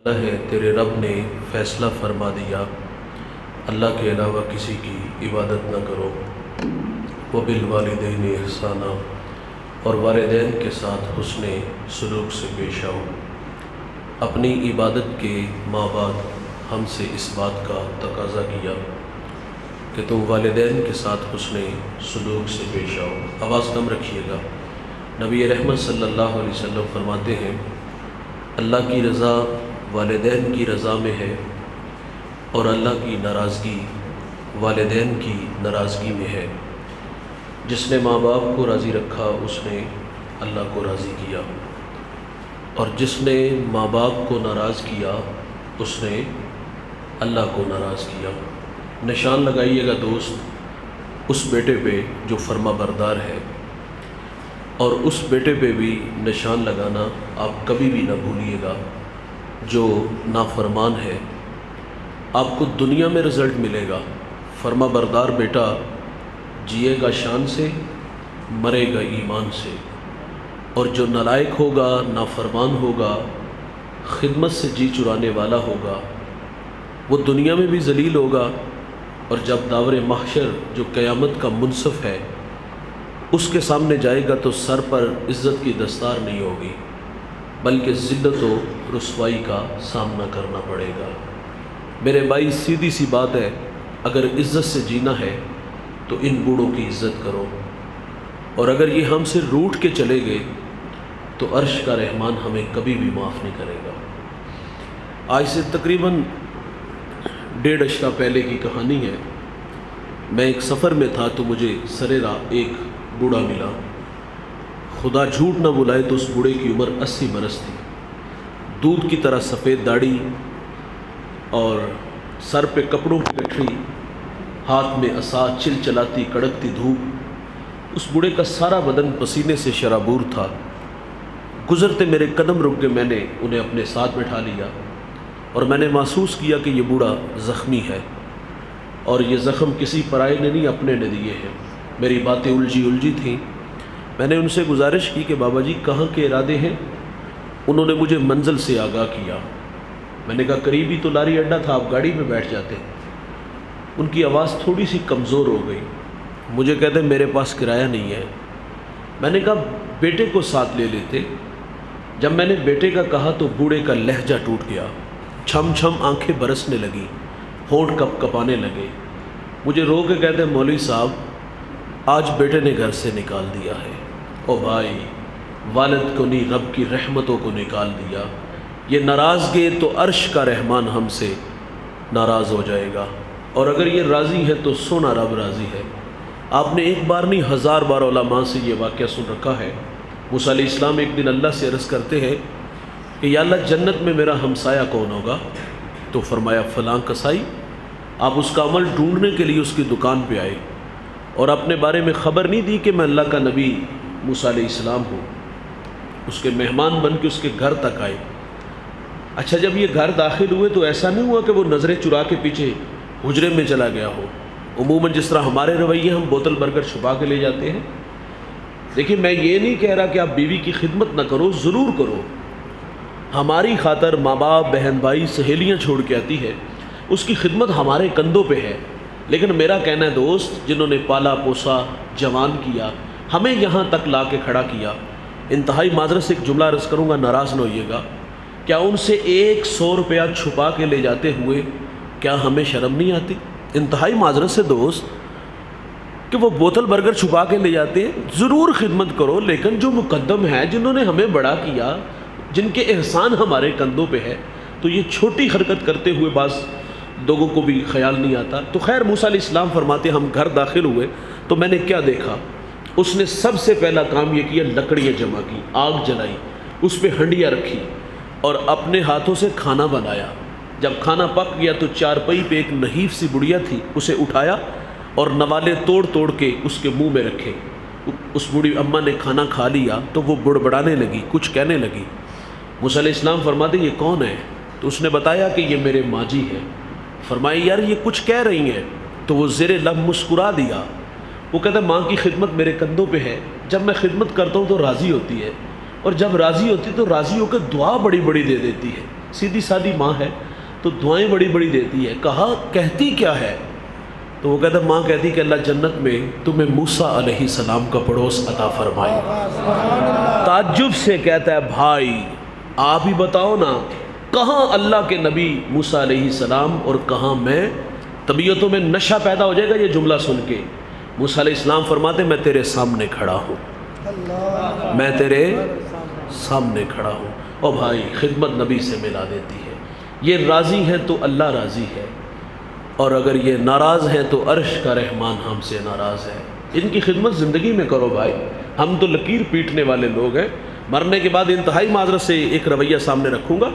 اللہ ہے تیرے رب نے فیصلہ فرما دیا، اللہ کے علاوہ کسی کی عبادت نہ کرو، وبالوالدین احسانا، اور والدین کے ساتھ حسن سلوک سے پیش آؤ۔ اپنی عبادت کے ماں بعد ہم سے اس بات کا تقاضا کیا کہ تم والدین کے ساتھ حسن سلوک سے پیش آؤ۔ آواز کم رکھیے گا۔ نبی رحمت صلی اللہ علیہ وسلم فرماتے ہیں، اللہ کی رضا والدین کی رضا میں ہے، اور اللہ کی ناراضگی والدین کی ناراضگی میں ہے۔ جس نے ماں باپ کو راضی رکھا اس نے اللہ کو راضی کیا، اور جس نے ماں باپ کو ناراض کیا اس نے اللہ کو ناراض کیا۔ نشان لگائیے گا دوست اس بیٹے پہ جو فرما بردار ہے، اور اس بیٹے پہ بھی نشان لگانا آپ کبھی بھی نہ بھولیے گا جو نافرمان ہے۔ آپ کو دنیا میں رزلٹ ملے گا، فرما بردار بیٹا جیے گا شان سے، مرے گا ایمان سے، اور جو نالائق ہوگا، نافرمان ہوگا، خدمت سے جی چرانے والا ہوگا، وہ دنیا میں بھی ذلیل ہوگا، اور جب داور محشر جو قیامت کا منصف ہے اس کے سامنے جائے گا تو سر پر عزت کی دستار نہیں ہوگی، بلکہ ذلت و رسوائی کا سامنا کرنا پڑے گا۔ میرے بھائی سیدھی سی بات ہے، اگر عزت سے جینا ہے تو ان بوڑھوں کی عزت کرو، اور اگر یہ ہم سے روٹھ کے چلے گئے تو عرش کا رحمان ہمیں کبھی بھی معاف نہیں کرے گا۔ آج سے تقریباً 1.5 اشرہ پہلے کی کہانی ہے۔ میں ایک سفر میں تھا تو مجھے سرے راہ ایک بوڑھا ملا۔ خدا جھوٹ نہ بلائے تو اس بوڑھے کی عمر 80 برس تھی، دودھ کی طرح سفید داڑھی اور سر پہ کپڑوں کی گٹھری، ہاتھ میں عصا، چل چلاتی کڑکتی دھوپ۔ اس بوڑھے کا سارا بدن پسینے سے شرابور تھا۔ گزرتے میرے قدم رک گئے، میں نے انہیں اپنے ساتھ بٹھا لیا، اور میں نے محسوس کیا کہ یہ بوڑھا زخمی ہے، اور یہ زخم کسی پرائے نے نہیں، اپنے نے دیے ہیں۔ میری باتیں الجھی تھیں۔ میں نے ان سے گزارش کی کہ بابا جی کہاں کے ارادے ہیں؟ انہوں نے مجھے منزل سے آگاہ کیا۔ میں نے کہا قریبی تو لاری اڈا تھا، آپ گاڑی میں بیٹھ جاتے۔ ان کی آواز تھوڑی سی کمزور ہو گئی۔ مجھے کہتے میرے پاس کرایہ نہیں ہے۔ میں نے کہا بیٹے کو ساتھ لے لیتے۔ جب میں نے بیٹے کا کہا تو بوڑھے کا لہجہ ٹوٹ گیا، چھم چھم آنکھیں برسنے لگیں، ہونٹ کپ کپانے لگے۔ مجھے رو کے کہتے مولوی صاحب آج بیٹے نے گھر سے نکال دیا ہے۔ او بھائی، والد کو نہیں رب کی رحمتوں کو نکال دیا۔ یہ ناراض گئے تو عرش کا رحمان ہم سے ناراض ہو جائے گا، اور اگر یہ راضی ہے تو سونا رب راضی ہے۔ آپ نے ایک بار نہیں 1000 بار علماء سے یہ واقعہ سن رکھا ہے۔ موسیٰ علیہ السلام ایک دن اللہ سے عرض کرتے ہیں کہ یا اللہ جنت میں میرا ہمسایہ کون ہوگا؟ تو فرمایا فلاں کسائی۔ آپ اس کا عمل ڈھونڈنے کے لیے اس کی دکان پہ آئے، اور اپنے بارے میں خبر نہیں دی کہ میں اللہ کا نبی موسیٰ علیہ السلام ہوں۔ اس کے مہمان بن کے اس کے گھر تک آئے۔ اچھا جب یہ گھر داخل ہوئے تو ایسا نہیں ہوا کہ وہ نظریں چرا کے پیچھے حجرے میں چلا گیا ہو۔ عموماً جس طرح ہمارے رویے ہم بوتل برگر چھپا کے لے جاتے ہیں۔ دیکھیں میں یہ نہیں کہہ رہا کہ آپ بیوی کی خدمت نہ کرو، ضرور کرو۔ ہماری خاطر ماں باپ، بہن بھائی، سہیلیاں چھوڑ کے آتی ہے، اس کی خدمت ہمارے کندھوں پہ ہے۔ لیکن میرا کہنا ہے دوست، جنہوں نے پالا پوسا، جوان کیا، ہمیں یہاں تک لا کے کھڑا کیا، انتہائی معذرت سے ایک جملہ عرض کروں گا، ناراض نہ ہوئیے گا، کیا ان سے 100 روپیہ چھپا کے لے جاتے ہوئے کیا ہمیں شرم نہیں آتی؟ انتہائی معذرت سے دوست، کہ وہ بوتل برگر چھپا کے لے جاتے ہیں، ضرور خدمت کرو، لیکن جو مقدم ہے، جنہوں نے ہمیں بڑا کیا، جن کے احسان ہمارے کندھوں پہ ہے، تو یہ چھوٹی حرکت کرتے ہوئے بعض لوگوں کو بھی خیال نہیں آتا۔ تو خیر موسیٰ علیہ السلام فرماتے ہم گھر داخل ہوئے تو میں نے کیا دیکھا؟ اس نے سب سے پہلا کام یہ کیا، لکڑیاں جمع کی، آگ جلائی، اس پہ ہنڈیاں رکھی، اور اپنے ہاتھوں سے کھانا بنایا۔ جب کھانا پک گیا تو چارپائی پہ ایک نحیف سی بڑیا تھی، اسے اٹھایا اور نوالے توڑ توڑ کے اس کے منہ میں رکھے۔ اس بوڑھی اماں نے کھانا کھا لیا تو وہ بڑبڑانے لگی، کچھ کہنے لگی۔ موسیٰ علیہ السلام فرماتے یہ کون ہے؟ تو اس نے بتایا کہ یہ میرے ماں جی ہے۔ فرمایا یار یہ کچھ کہہ رہی ہیں؟ تو وہ زیر لب مسکرا دیا۔ وہ کہتا ہے ماں کی خدمت میرے کندھوں پہ ہے، جب میں خدمت کرتا ہوں تو راضی ہوتی ہے، اور جب راضی ہوتی تو راضی ہو کے دعا بڑی بڑی دے دیتی ہے. سیدھی سادی ماں ہے تو دعائیں بڑی بڑی دیتی ہے. کہا کہتی کیا ہے؟ تو وہ کہتا ماں کہتی کہ اللہ جنت میں تمہیں موسیٰ علیہ السلام کا پڑوس عطا فرمائے. تعجب سے کہتا ہے بھائی آپ ہی بتاؤ نا کہاں اللہ کے نبی موسیٰ علیہ السلام اور کہاں میں؟ طبیعتوں میں نشہ پیدا ہو جائے گا یہ جملہ سن کے. موسیٰ علیہ السلام فرماتے میں تیرے سامنے کھڑا ہوں, میں تیرے سامنے کھڑا ہوں. اور بھائی خدمت نبی سے ملا دیتی ہے. یہ راضی ہیں تو اللہ راضی ہے, اور اگر یہ ناراض ہیں تو عرش کا رحمان ہم سے ناراض ہے. ان کی خدمت زندگی میں کرو بھائی. ہم تو لکیر پیٹنے والے لوگ ہیں. مرنے کے بعد انتہائی معذرت سے ایک رویہ سامنے رکھوں گا.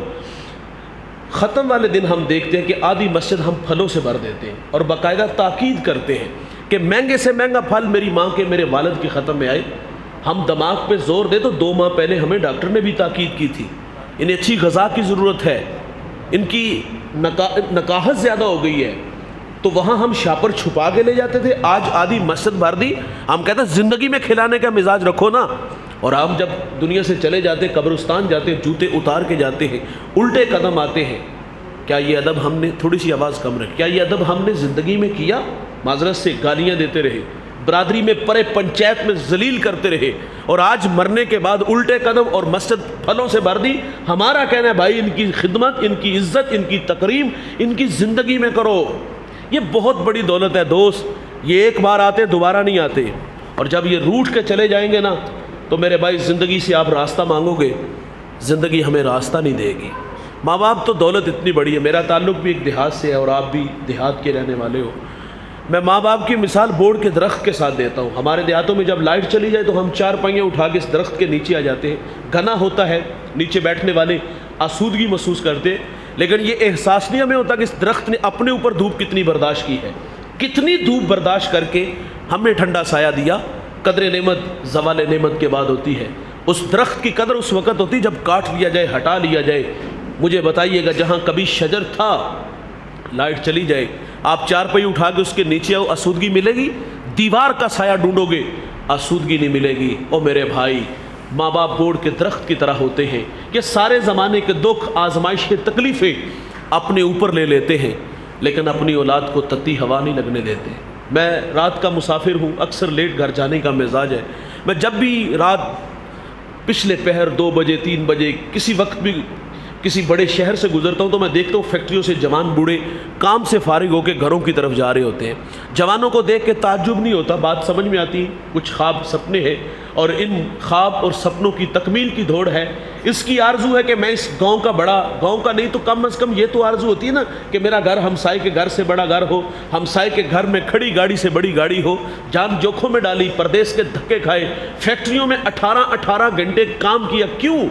ختم والے دن ہم دیکھتے ہیں کہ آدھی مسجد ہم پھلوں سے بھر دیتے ہیں اور باقاعدہ تاکید کرتے ہیں کہ مہنگے سے مہنگا پھل میری ماں کے میرے والد کی ختم میں آئے. ہم دماغ پہ زور دے تو 2 ماہ پہلے ہمیں ڈاکٹر نے بھی تاکید کی تھی انہیں اچھی غذا کی ضرورت ہے, ان کی نکاحت زیادہ ہو گئی ہے. تو وہاں ہم شاپر چھپا کے لے جاتے تھے. آج آدھی مسجد بھر دی. ہم کہتے ہیں زندگی میں کھلانے کا مزاج رکھو نا. اور ہم جب دنیا سے چلے جاتے قبرستان جاتے جوتے اتار کے جاتے ہیں, الٹے قدم آتے ہیں. کیا یہ ادب ہم نے, تھوڑی سی آواز کم رکھ, کیا یہ ادب ہم نے زندگی میں کیا؟ معذرت سے گالیاں دیتے رہے, برادری میں پرے پنچایت میں ذلیل کرتے رہے, اور آج مرنے کے بعد الٹے قدم اور مسجد پھلوں سے بھر دی. ہمارا کہنا ہے بھائی ان کی خدمت, ان کی عزت, ان کی تکریم ان کی زندگی میں کرو. یہ بہت بڑی دولت ہے دوست. یہ ایک بار آتے دوبارہ نہیں آتے, اور جب یہ روٹ کے چلے جائیں گے نا تو میرے بھائی زندگی سے آپ راستہ مانگو گے, زندگی ہمیں راستہ نہیں دے گی. ماں باپ تو دولت اتنی بڑی ہے. میرا تعلق بھی ایک دیہات سے ہے اور آپ بھی دیہات کے رہنے والے ہو. میں ماں باپ کی مثال بورڈ کے درخت کے ساتھ دیتا ہوں. ہمارے دیہاتوں میں جب لائٹ چلی جائے تو ہم 4 پہیے اٹھا کے اس درخت کے نیچے آ جاتے ہیں. گھنا ہوتا ہے, نیچے بیٹھنے والے آسودگی محسوس کرتے, لیکن یہ احساس نہیں ہمیں ہوتا کہ اس درخت نے اپنے اوپر دھوپ کتنی برداشت کی ہے, کتنی دھوپ برداشت کر کے ہمیں ٹھنڈا سایہ دیا. قدر نعمت زوال نعمت کے بعد ہوتی ہے. اس درخت کی قدر اس وقت ہوتی جب کاٹ لیا جائے, ہٹا لیا جائے. مجھے بتائیے گا جہاں کبھی شجر تھا لائٹ چلی جائے, آپ 4 پہیے اٹھا کے اس کے نیچے آؤ, آسودگی ملے گی؟ دیوار کا سایہ ڈھونڈو گے, آسودگی نہیں ملے گی. اور میرے بھائی ماں باپ بورڈ کے درخت کی طرح ہوتے ہیں کہ سارے زمانے کے دکھ آزمائشیں تکلیفیں اپنے اوپر لے لیتے ہیں, لیکن اپنی اولاد کو تتی ہوا نہیں لگنے دیتے. میں رات کا مسافر ہوں, اکثر لیٹ گھر جانے کا مزاج ہے. میں جب بھی رات پچھلے پہر 2 بجے 3 بجے کسی وقت بھی کسی بڑے شہر سے گزرتا ہوں تو میں دیکھتا ہوں فیکٹریوں سے جوان بوڑھے کام سے فارغ ہو کے گھروں کی طرف جا رہے ہوتے ہیں. جوانوں کو دیکھ کے تعجب نہیں ہوتا, بات سمجھ میں آتی, کچھ خواب سپنے ہیں اور ان خواب اور سپنوں کی تکمیل کی دوڑ ہے. اس کی آرزو ہے کہ میں اس گاؤں کا بڑا, گاؤں کا نہیں تو کم از کم یہ تو آرزو ہوتی ہے نا کہ میرا گھر ہمسائے کے گھر سے بڑا گھر ہو, ہمسائے کے گھر میں کھڑی گاڑی سے بڑی گاڑی ہو. جان جوکھوں میں ڈالی, پردیس کے دھکے کھائے, فیکٹریوں میں 18 گھنٹے کام کیا. کیوں؟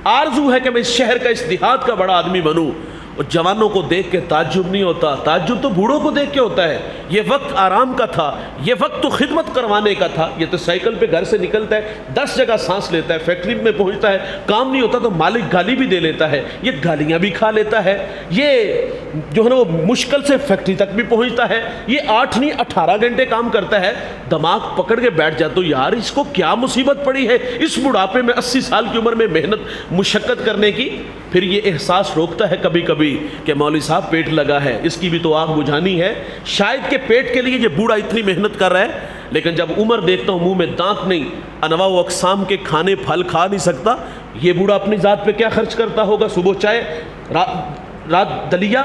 آرزو ہے کہ میں اس شہر کا, اس دیہات کا بڑا آدمی بنوں. اور جوانوں کو دیکھ کے تعجب نہیں ہوتا, تعجب تو بوڑھوں کو دیکھ کے ہوتا ہے. یہ وقت آرام کا تھا, یہ وقت تو خدمت کروانے کا تھا. یہ تو سائیکل پہ گھر سے نکلتا ہے, 10 جگہ سانس لیتا ہے, فیکٹری میں پہنچتا ہے, کام نہیں ہوتا تو مالک گالی بھی دے لیتا ہے, یہ گالیاں بھی کھا لیتا ہے, یہ جو ہے نا وہ مشکل سے فیکٹری تک بھی پہنچتا ہے, یہ 8 نہیں 18 گھنٹے کام کرتا ہے. دماغ پکڑ کے بیٹھ جاتا ہوں یار اس کو کیا مصیبت پڑی ہے اس بڑھاپے میں 80 سال کی عمر میں محنت مشقت کرنے کی. پھر یہ احساس روکتا ہے کبھی کبھی کہ مولوی صاحب پیٹ لگا ہے, اس کی بھی تو آگ بجھانی ہے. شاید کہ پیٹ کے لیے یہ بوڑھا اتنی محنت کر رہا ہے, لیکن جب عمر دیکھتا ہوں منہ میں دانت نہیں, انواع و اقسام کے کھانے پھل کھا نہیں سکتا, یہ بوڑھا اپنی ذات پہ کیا خرچ کرتا ہوگا. صبح چائے, رات دلیا,